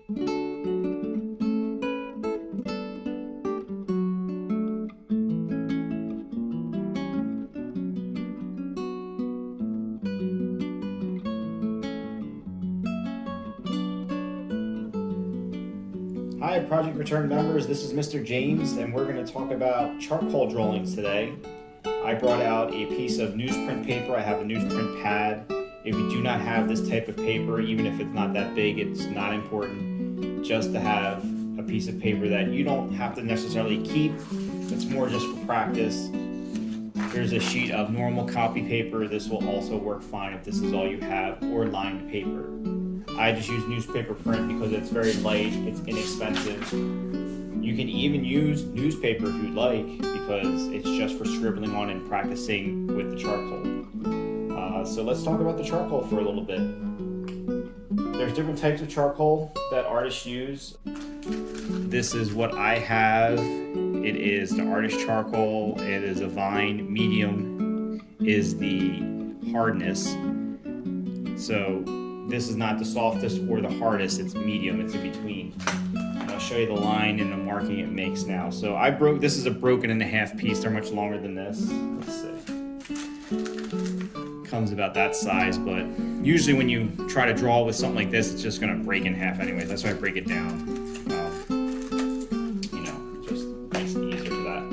Hi, Project Return members. This is Mr. James, and we're going to talk about charcoal drawings today. I brought out a piece of newsprint paper. I have a newsprint pad. If you do not have this type of paper, even if it's not that big, it's not important just to have a piece of paper that you don't have to necessarily keep. It's more just for practice. Here's a sheet of normal copy paper. This will also work fine if this is all you have, or lined paper. I just use newspaper print because it's very light, it's inexpensive. You can even use newspaper if you'd like, because it's just for scribbling on and practicing with the charcoal. So let's talk about the charcoal for a little bit. There's different types of charcoal that artists use. This is what I have. It is the artist charcoal. It is a vine. Medium is the hardness. So this is not the softest or the hardest, it's medium, it's in between. And I'll show you the line and the marking it makes now. So this is a broken in half piece, they're much longer than this. Let's see. Comes about that size, but usually when you try to draw with something like this, it's just gonna break in half anyways. That's why I break it down. Just makes it easier for that.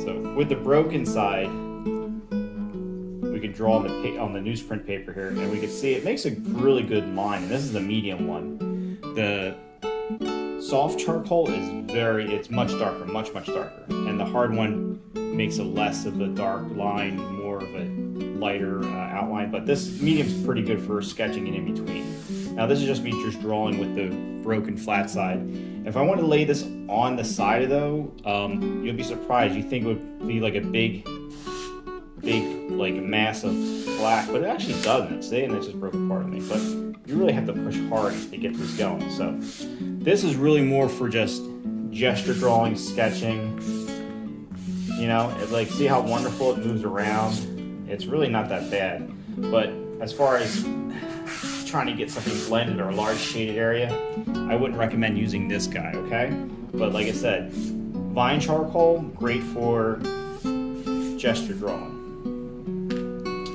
So with the broken side, we could draw on the newsprint paper here, and we can see it makes a really good line. And this is the medium one. The soft charcoal is it's much darker, much darker, and the hard one makes a less of a dark line, more of a lighter outline. But this medium's pretty good for sketching it in between. Now this is just me just drawing with the broken flat side. If I want to lay this on the side though, you'll be surprised. You think it would be like a big like mass of black, but it actually doesn't. See, and it just broke apart on me. But you really have to push hard to get this going. So this is really more for just gesture drawing, sketching. Like see how wonderful it moves around. It's really not that bad. But as far as trying to get something blended or a large shaded area, I wouldn't recommend using this guy, okay? But like I said, vine charcoal, great for gesture drawing.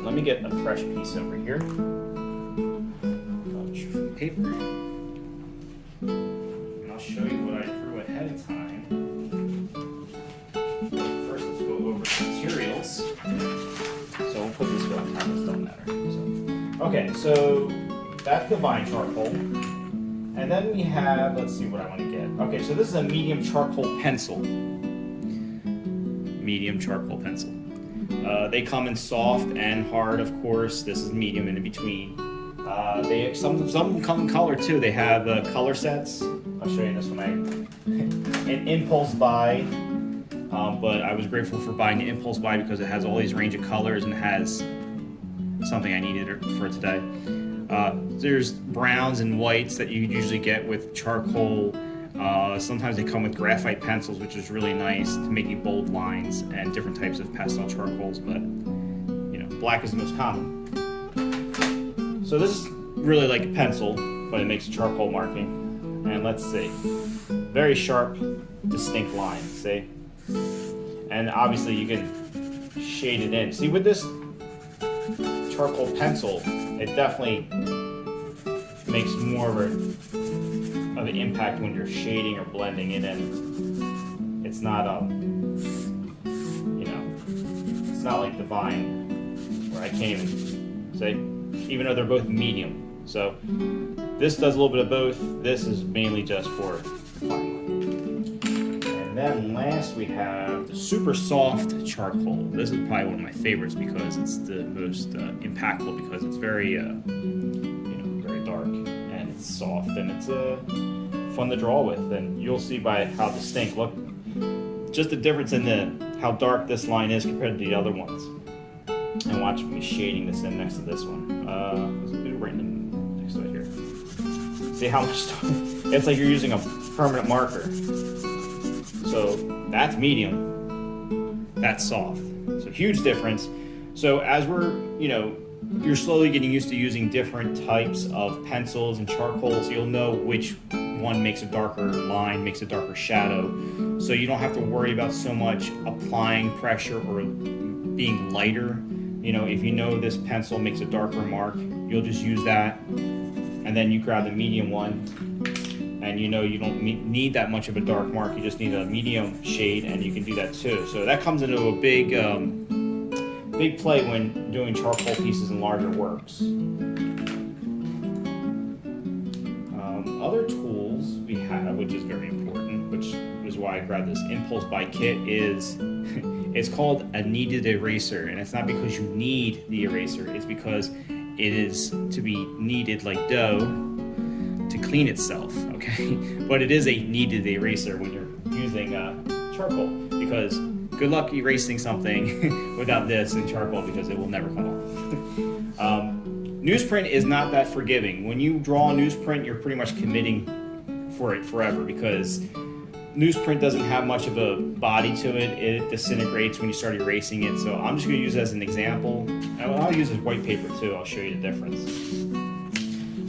Let me get a fresh piece over here of paper, and I'll show you what I drew ahead of time. First, let's go over the materials. So we'll put this on top, this don't matter. Okay, so that's the vine charcoal. And then we have, let's see what I want to get. Okay, so this is a medium charcoal pencil. Medium charcoal pencil. They come in soft and hard, of course. This is medium and in between. Some come in color too. They have color sets. I'll show you this one. An impulse buy, but I was grateful for buying the impulse buy because it has all these range of colors and it has something I needed for today. There's browns and whites that you usually get with charcoal. Sometimes they come with graphite pencils, which is really nice to make bold lines, and different types of pastel charcoals, but black is the most common. So this is really like a pencil, but it makes a charcoal marking. And let's see, very sharp, distinct lines, see? And obviously you can shade it in. See, with this charcoal pencil, it definitely makes more of an impact when you're shading or blending it in. It's not it's not like the vine where I can't even say, even though they're both medium. So this does a little bit of both. This is mainly just for fine line. And then last we have the super soft charcoal. This is probably one of my favorites because it's the most impactful, because it's very very dark and it's soft and it's fun to draw with. And you'll see by how distinct, look, just the difference in how dark this line is compared to the other ones. And watch me shading this in next to this one. Let's do it right next to it here. See how much it's like you're using a permanent marker. So that's medium, that's soft. So huge difference. So as we're, you're slowly getting used to using different types of pencils and charcoals, you'll know which one makes a darker line, makes a darker shadow. So you don't have to worry about so much applying pressure or being lighter. You know, if you know this pencil makes a darker mark, you'll just use that. And then you grab the medium one, and you know you don't need that much of a dark mark. You just need a medium shade, and you can do that too. So that comes into a big play when doing charcoal pieces in larger works. Other tools we have, which is very important, which is why I grabbed this Impulse by Kit, is it's called a kneaded eraser, and it's not because you need the eraser, it's because it is to be kneaded like dough to clean itself, okay? But it is a kneaded eraser when you're using charcoal, because good luck erasing something without this in charcoal, because it will never come off. Newsprint is not that forgiving. When you draw newsprint, you're pretty much committing for it forever, because newsprint doesn't have much of a body to it. It disintegrates when you start erasing it. So I'm just going to use it as an example. I'll use this white paper too. I'll show you the difference.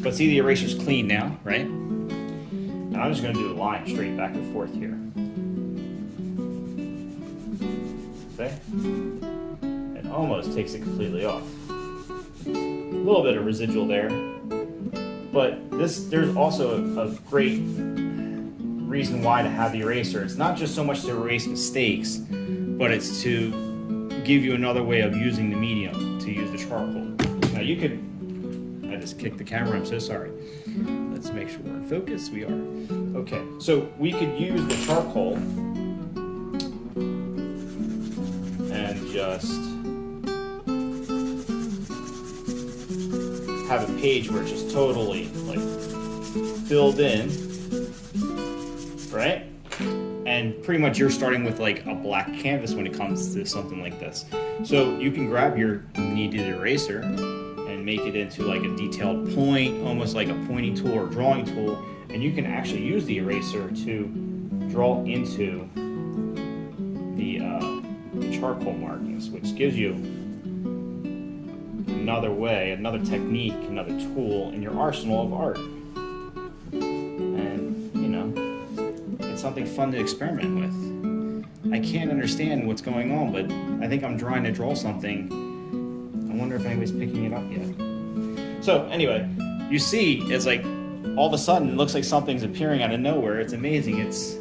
But see, the eraser's clean now, right? And I'm just going to do the line straight back and forth here. See? It almost takes it completely off. A little bit of residual there. But there's also a great reason why to have the eraser. It's not just so much to erase mistakes, but it's to give you another way of using the medium, to use the charcoal. Now you could, I just kicked the camera, I'm so sorry. Let's make sure we're in focus, we are. Okay, so we could use the charcoal and just have a page where it's just totally like filled in, right? And pretty much you're starting with like a black canvas when it comes to something like this. So you can grab your kneaded eraser and make it into like a detailed point, almost like a pointing tool or drawing tool, and you can actually use the eraser to draw into the charcoal markings, which gives you another way, another technique, another tool in your arsenal of art. And, you know, it's something fun to experiment with. I can't understand what's going on, but I think I'm trying to draw something. I wonder if anybody's picking it up yet. So anyway, you see, it's like all of a sudden it looks like something's appearing out of nowhere. It's amazing. It's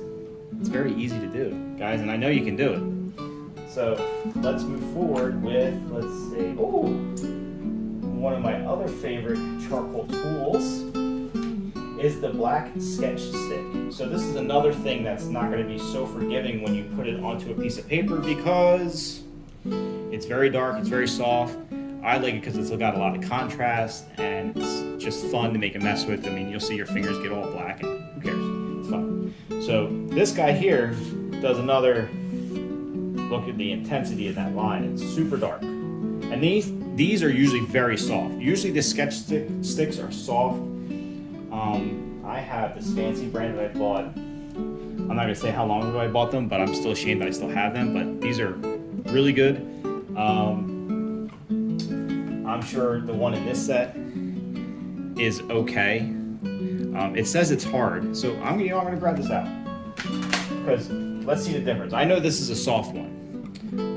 very easy to do, guys, and I know you can do it. So let's move forward with, let's see, one of my other favorite charcoal tools is the black sketch stick. So this is another thing that's not going to be so forgiving when you put it onto a piece of paper, because it's very dark, it's very soft. I like it because it's got a lot of contrast and it's just fun to make a mess with. I mean, you'll see your fingers get all black and who cares? It's fun. So this guy here does another look at the intensity of that line. It's super dark. And these are usually very soft. Usually the sketch sticks are soft. I have this fancy brand that I bought. I'm not gonna say how long ago I bought them, but I'm still ashamed that I still have them. But these are really good. I'm sure the one in this set is okay. It says it's hard, so I'm gonna grab this out because let's see the difference. I know this is a soft one.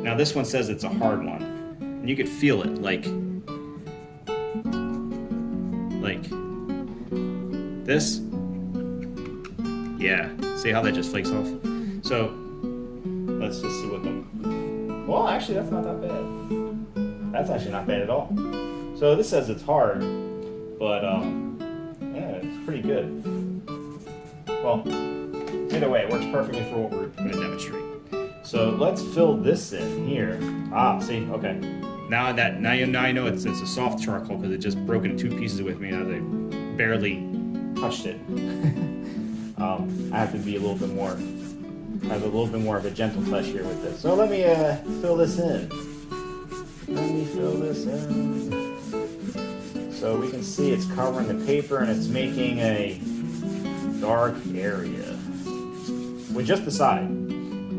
Now this one says it's a hard one. And you could feel it, like this. Yeah, see how that just flakes off? So let's just see what the, well, actually that's not that bad. That's actually not bad at all. So this says it's hard, but yeah, it's pretty good. Well, either way, it works perfectly for what we're going to demonstrate. So let's fill this in here. See, okay. Now you know it's a soft charcoal because it just broke into two pieces with me as I barely touched it. I have to be a little bit more, have a little bit more of a gentle touch here with this. So let me fill this in. Let me fill this in. So we can see it's covering the paper and it's making a dark area with just the side.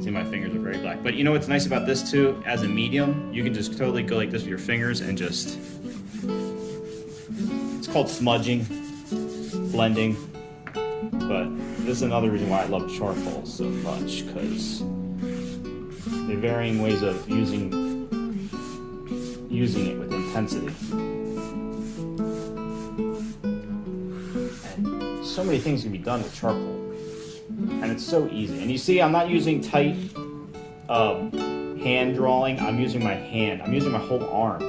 See, my fingers are very black. But you know what's nice about this too? As a medium, you can just totally go like this with your fingers and just called smudging, blending. But this is another reason why I love charcoal so much, because the varying ways of using it with intensity. And so many things can be done with charcoal. And it's so easy. And you see, I'm not using tight hand drawing. I'm using my hand. I'm using my whole arm.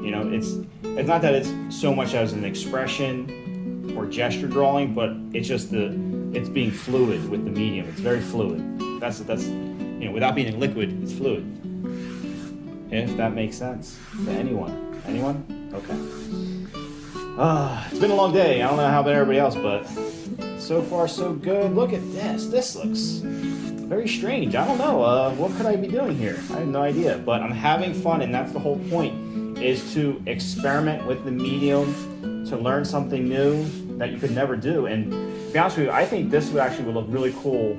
You know, it's not that it's so much as an expression or gesture drawing, but it's just it's being fluid with the medium. It's very fluid. That's you know, without being in liquid, it's fluid. If that makes sense to anyone. Anyone? Okay. It's been a long day. I don't know how about everybody else, but so far so good. Look at this. This looks very strange. I don't know. What could I be doing here? I have no idea. But I'm having fun, and that's the whole point, is to experiment with the medium, to learn something new that you could never do. And to be honest with you, I think this would look really cool,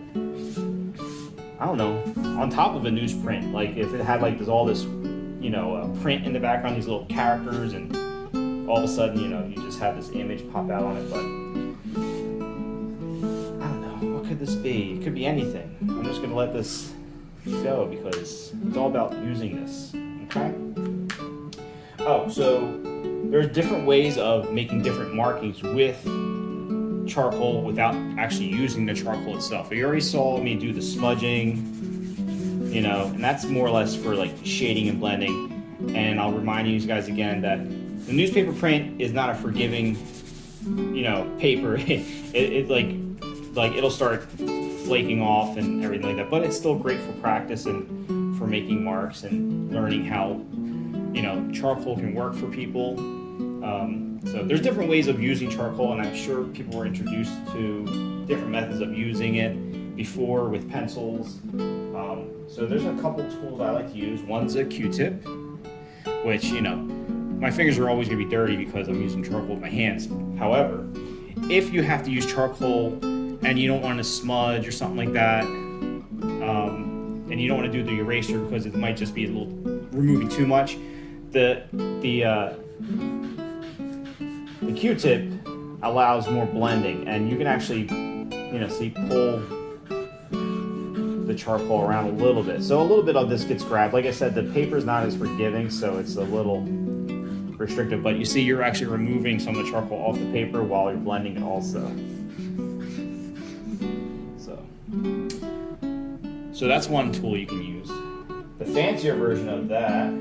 I don't know, on top of a newsprint. Like if it had like all this, you know, print in the background, these little characters, and all of a sudden, you know, you just have this image pop out on it. But I don't know, what could this be? It could be anything. I'm just gonna let this go because it's all about using this, okay? Oh, so there's different ways of making different markings with charcoal without actually using the charcoal itself. You already saw me do the smudging, you know, and that's more or less for like shading and blending. And I'll remind you guys again that the newspaper print is not a forgiving, you know, paper. It like it'll start flaking off and everything like that, but it's still great for practice and for making marks and learning how, you know, charcoal can work for people. So there's different ways of using charcoal, and I'm sure people were introduced to different methods of using it before with pencils. So there's a couple tools I like to use. One's a Q-tip, which, you know, my fingers are always going to be dirty because I'm using charcoal with my hands. However, if you have to use charcoal and you don't want to smudge or something like that, and you don't want to do the eraser because it might just be a little removing too much, the Q-tip allows more blending, and you can actually, you know, see, pull the charcoal around a little bit. So a little bit of this gets grabbed. Like I said, the paper is not as forgiving, so it's a little restrictive, but you see you're actually removing some of the charcoal off the paper while you're blending it also. So that's one tool you can use. The fancier version of that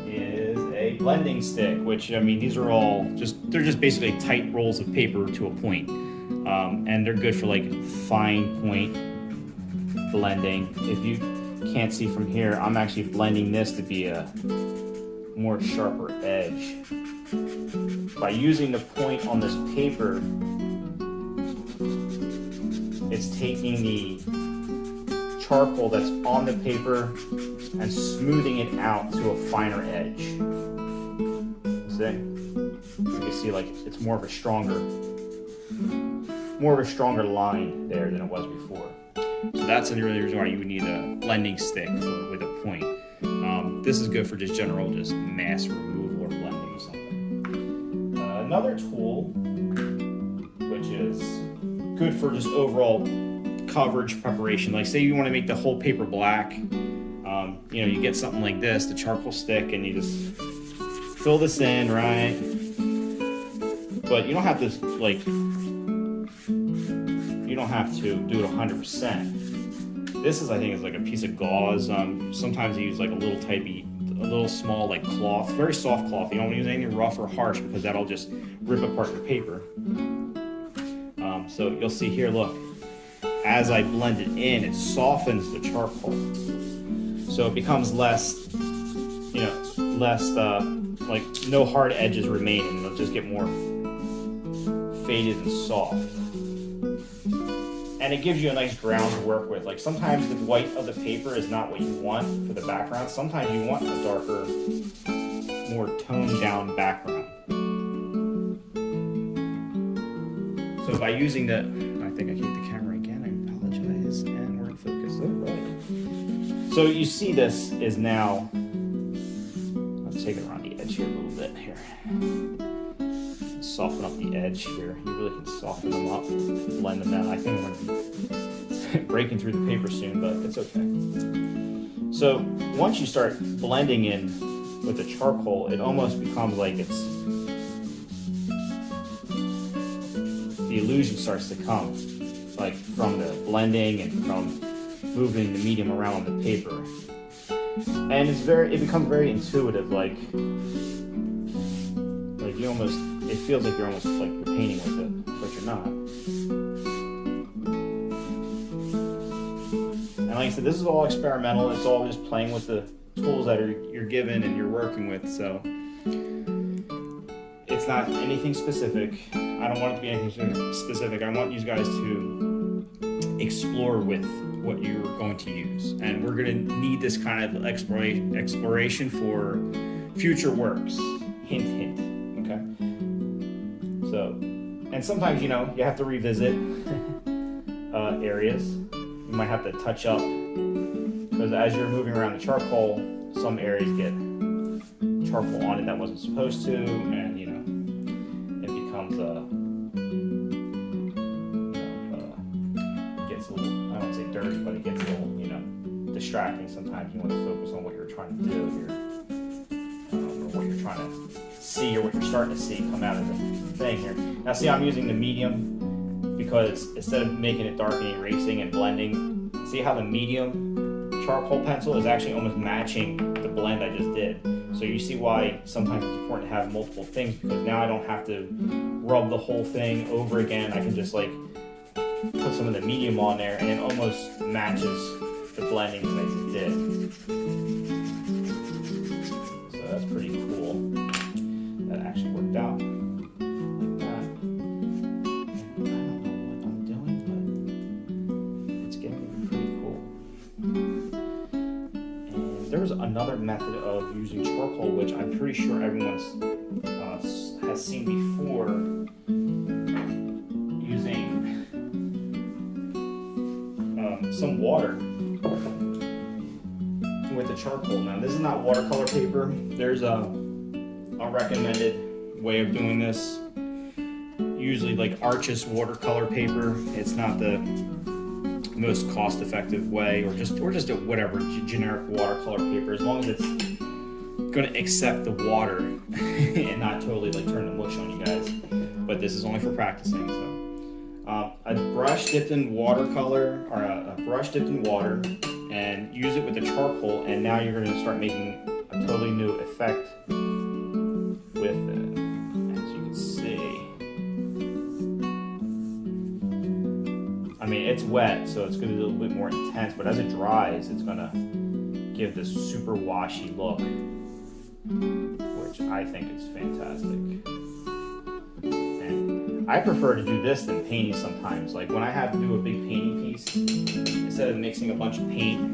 is a blending stick, which, I mean, these are all they're just basically tight rolls of paper to a point. And they're good for like fine point blending. If you can't see from here, I'm actually blending this to be a more sharper edge. By using the point on this paper, it's taking the charcoal that's on the paper and smoothing it out to a finer edge. See? You can see like it's more of a stronger line there than it was before. So that's the reason why you would need a blending stick with a point. This is good for just general mass removal or blending or something. Another tool, which is good for just overall coverage preparation. Like say you want to make the whole paper black, you know, you get something like this, the charcoal stick, and you just fill this in, right? But you don't have to do it 100%. This is, I think, is like a piece of gauze. Sometimes you use like a little small like cloth, very soft cloth. You don't want to use anything rough or harsh because that'll just rip apart your paper. So you'll see here, look, as I blend it in, it softens the charcoal. So it becomes less, like no hard edges remain, and it'll just get more faded and soft. And it gives you a nice ground to work with. Like sometimes the white of the paper is not what you want for the background. Sometimes you want a darker, more toned down background. So by using I think I hit the camera again, I apologize, and we're in focus. Oh, right. So you see this is now, let's take it around the edge here a little bit here. the edge here. You really can soften them up, blend them out. I think I'm going to be breaking through the paper soon, but it's okay. So once you start blending in with the charcoal, it almost becomes like the illusion starts to come, like from the blending and from moving the medium around on the paper. And it becomes very intuitive, like you almost, it feels like you're almost like you're painting with it, but you're not. And like I said, this is all experimental. It's all just playing with the tools that you're given and you're working with. So it's not anything specific. I don't want it to be anything specific. I want you guys to explore with what you're going to use. And we're going to need this kind of exploration for future works. Hint, hint. Okay? So, and sometimes, you have to revisit areas. You might have to touch up, because as you're moving around the charcoal, some areas get charcoal on it that wasn't supposed to, and it becomes gets a little, I don't say dirty, but it gets a little, distracting. Sometimes you want to focus on what you're trying to do here, or what you're trying to see, or what you're starting to see come out of the thing here. Now see, I'm using the medium because instead of making it dark and erasing and blending, see how the medium charcoal pencil is actually almost matching the blend I just did. So you see why sometimes it's important to have multiple things, because now I don't have to rub the whole thing over again. I can just like put some of the medium on there and it almost matches the blending that I just did. So that's pretty cool. That actually worked out like that. I don't know what I'm doing, but it's getting pretty cool. And there was another method of using charcoal, which I'm pretty sure everyone has seen before, using some water with the charcoal. Now this is not watercolor paper. There's a recommended way of doing this, usually like Arches watercolor paper. It's not the most cost-effective way, or just a whatever generic watercolor paper, as long as it's going to accept the water and not totally like turn to mush on you guys. But this is only for practicing. So a brush dipped in watercolor, or a brush dipped in water, and use it with the charcoal, and now you're going to start making a totally new effect with it. As you can see, I mean, it's wet, so it's going to be a little bit more intense, but as it dries, it's going to give this super washy look, which I think is fantastic. And I prefer to do this than painting sometimes. Like when I have to do a big painting piece, instead of mixing a bunch of paint,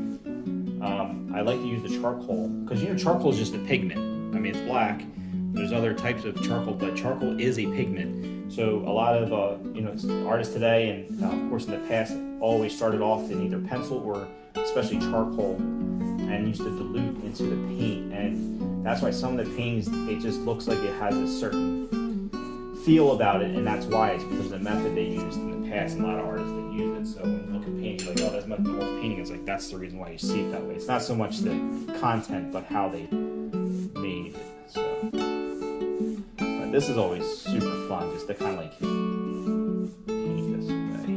I like to use the charcoal, because charcoal is just a pigment. I mean, it's black. There's other types of charcoal, but charcoal is a pigment. So a lot of artists today, and of course in the past, always started off in either pencil or especially charcoal, and used to dilute into the paint. And that's why some of the paintings, it just looks like it has a certain feel about it, and that's why. It's because of the method they used in the past, and a lot of artists that use it. So when you look at painting, you're like, oh, that's my old painting. It's like, that's the reason why you see it that way. It's not so much the content, but how they made it. So, but this is always super fun, just to kind of like paint this way.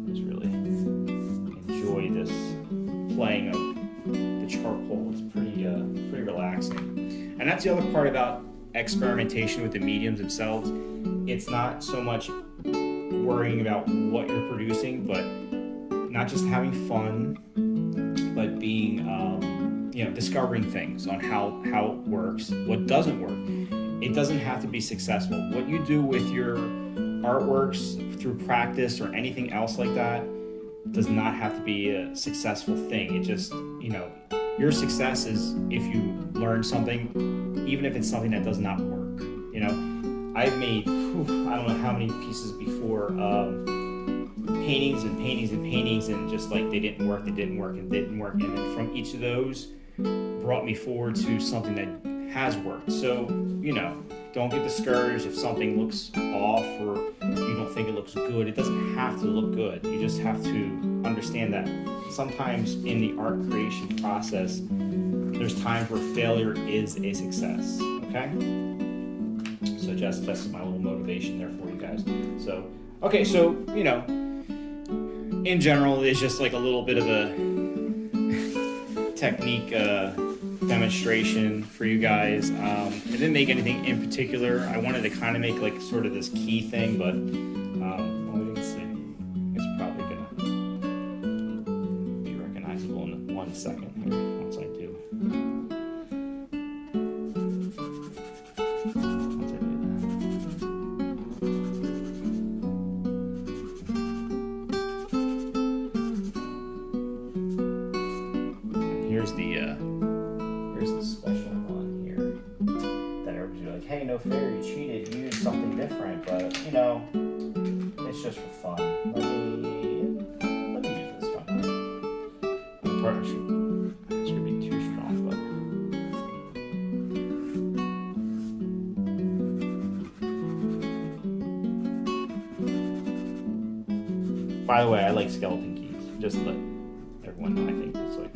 Just really enjoy this playing of the charcoal. It's pretty relaxing. And that's the other part about experimentation with the mediums themselves. It's not so much worrying about what you're producing, but not just having fun, but being, discovering things on how it works, what doesn't work. It doesn't have to be successful. What you do with your artworks through practice or anything else like that does not have to be a successful thing. It just, your success is if you learn something, even if it's something that does not work. I've made, I don't know how many pieces before, paintings and paintings and paintings, and just like they didn't work. And then from each of those brought me forward to something that has worked. So, you know, don't get discouraged if something looks off or you don't think it looks good. It doesn't have to look good. You just have to understand that sometimes in the art creation process, there's times where failure is a success, okay? So just that's my little motivation there for you guys. So, okay, so, you know, in general, it's just like a little bit of a technique demonstration for you guys. I didn't make anything in particular. I wanted to kind of make like sort of this key thing, but well, we can see. It's probably gonna be recognizable in 1 second here once I do. Here's the special one here that everybody's like, hey, no fair, you cheated, you used something different, but you know, it's just for fun. Let me use this one. I'm partnership. It's gonna be too strong, but by the way, I like skeleton keys. Just to let everyone know, I think it's like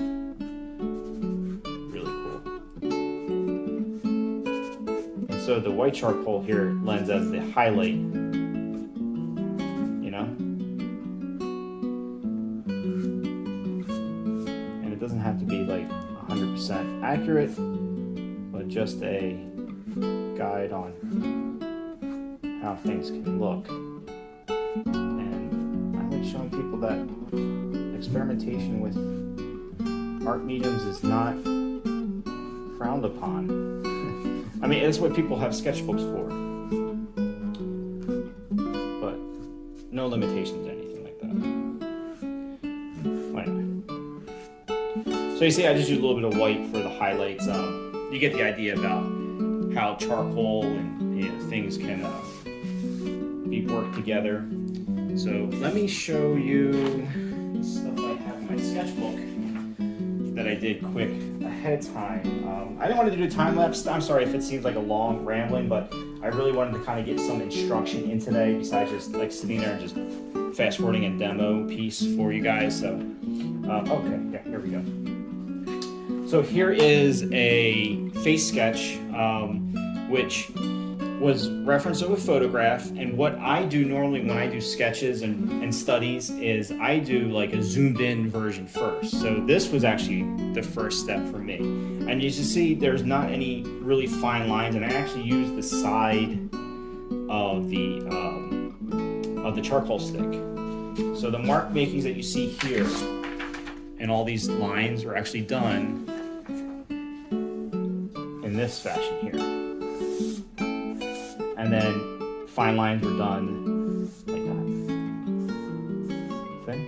so the white charcoal here lends as the highlight, you know? And it doesn't have to be like 100% accurate, but just a guide on how things can look. And I like showing people that experimentation with art mediums is not frowned upon. I mean, it's what people have sketchbooks for, but no limitations or anything like that. Anyway. So you see, I just use a little bit of white for the highlights. You get the idea about how charcoal and things can be worked together. So let me show you the stuff I have in my sketchbook that I did quick ahead of time. I didn't want to do a time lapse. I'm sorry if it seems like a long rambling, but I really wanted to kind of get some instruction in today besides just like sitting there and just fast forwarding a demo piece for you guys. So, okay, yeah, here we go. So here is a face sketch, which was reference of a photograph, and what I do normally when I do sketches and studies is I do like a zoomed in version first. So this was actually the first step for me. And you can see there's not any really fine lines, and I actually used the side of the charcoal stick. So the mark makings that you see here and all these lines were actually done in this fashion here. And then fine lines were done like that. See?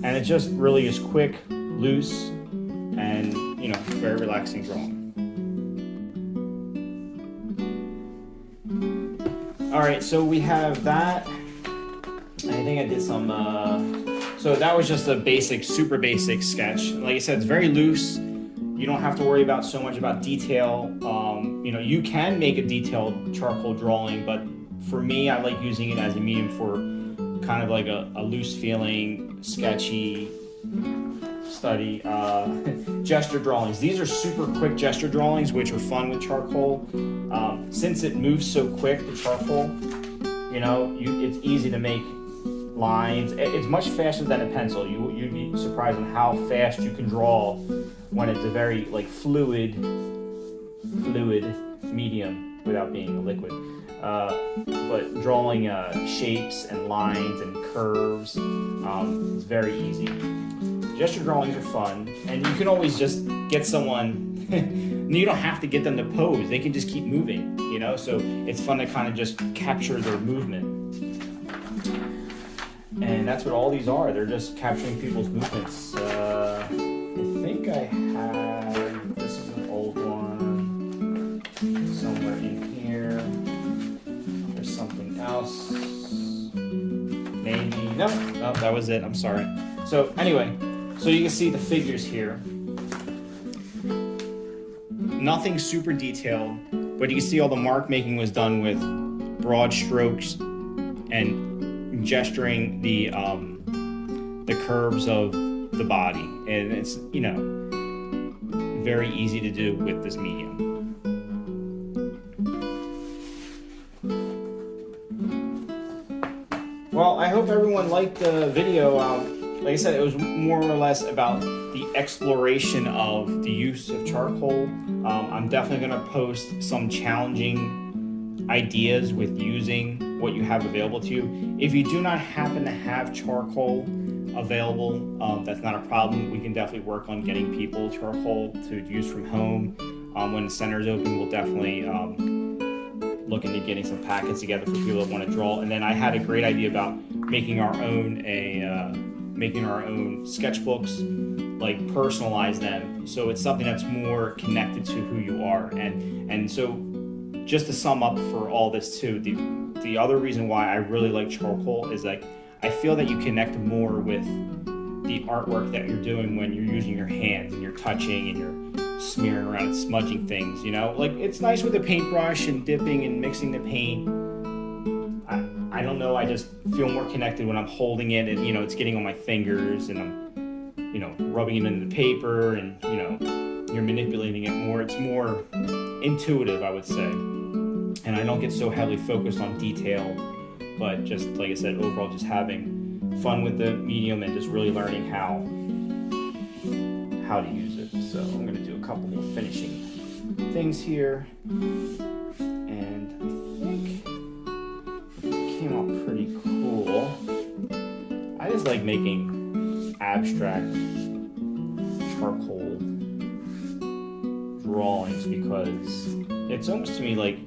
And it just really is quick, loose, and you know, very relaxing drawing. All right, so we have that. I think I did some, so that was just a basic, super basic sketch. Like I said, it's very loose. You don't have to worry about so much about detail. You know, you can make a detailed charcoal drawing, but for me, I like using it as a medium for kind of like a loose feeling, sketchy study. Gesture drawings. These are super quick gesture drawings, which are fun with charcoal. Since it moves so quick, the charcoal, you know, it's easy to make lines. It's much faster than a pencil. You'd be surprised on how fast you can draw when it's a very like fluid medium without being a liquid. But drawing shapes and lines and curves is very easy. Gesture drawings are fun, and you can always just get someone. You don't have to get them to pose; they can just keep moving. You know, so it's fun to kind of just capture their movement. And that's what all these are. They're just capturing people's movements. I think I have, this is an old one, somewhere in here. There's something else. Maybe, no, that was it, I'm sorry. So anyway, so you can see the figures here. nothing super detailed, but you can see all the mark making was done with broad strokes and gesturing the curves of the body, and it's, you know, very easy to do with this medium. Well, I hope everyone liked the video. Like I said, it was more or less about the exploration of the use of charcoal. I'm definitely going to post some challenging ideas with using what you have available to you. If you do not happen to have charcoal available, that's not a problem. We can definitely work on getting people charcoal to use from home. When the center is open, we'll definitely look into getting some packets together for people that want to draw. And then I had a great idea about making our own sketchbooks, like personalize them, so it's something that's more connected to who you are. And so just to sum up for all this too, the other reason why I really like charcoal is like I feel that you connect more with the artwork that you're doing when you're using your hands and you're touching and you're smearing around and smudging things, you know? Like, it's nice with a paintbrush and dipping and mixing the paint. I don't know, I just feel more connected when I'm holding it and, you know, it's getting on my fingers and I'm, you know, rubbing it into the paper and, you know, you're manipulating it more. It's more intuitive, I would say. And I don't get so heavily focused on detail, but just, like I said, overall just having fun with the medium and just really learning how to use it. So I'm going to do a couple more finishing things here, and I think it came out pretty cool. I just like making abstract charcoal drawings because it's almost to me like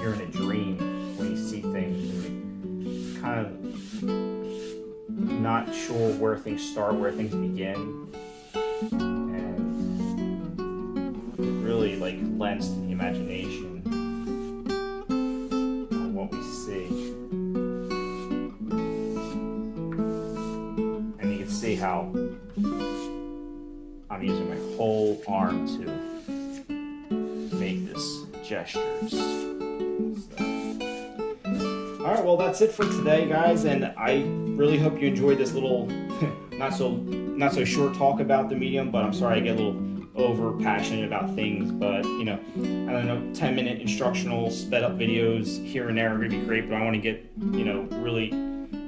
you're in a dream when you see things and you're kind of not sure where things start, where things begin. Really like lends to the imagination on what we see. And you can see how I'm using my whole arm to make this gestures. So. Alright, well that's it for today, guys, and I really hope you enjoyed this little not so short talk about the medium, but I'm sorry I get a little over passionate about things, but you know, I don't know, 10-minute instructional sped up videos here and there are going to be great, but I want to get, you know, really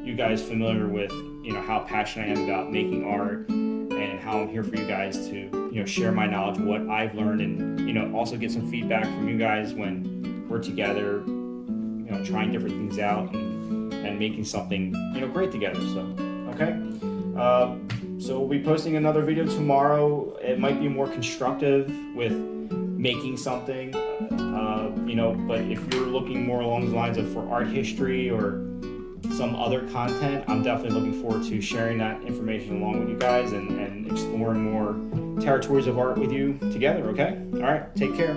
you guys familiar with, you know, how passionate I am about making art and how I'm here for you guys to, you know, share my knowledge, what I've learned, and, you know, also get some feedback from you guys when we're together, you know, trying different things out and making something, you know, great together. So, okay. So we'll be posting another video tomorrow. It might be more constructive with making something, you know, but if you're looking more along the lines of for art history or some other content, I'm definitely looking forward to sharing that information along with you guys and exploring more territories of art with you together, okay? All right, take care.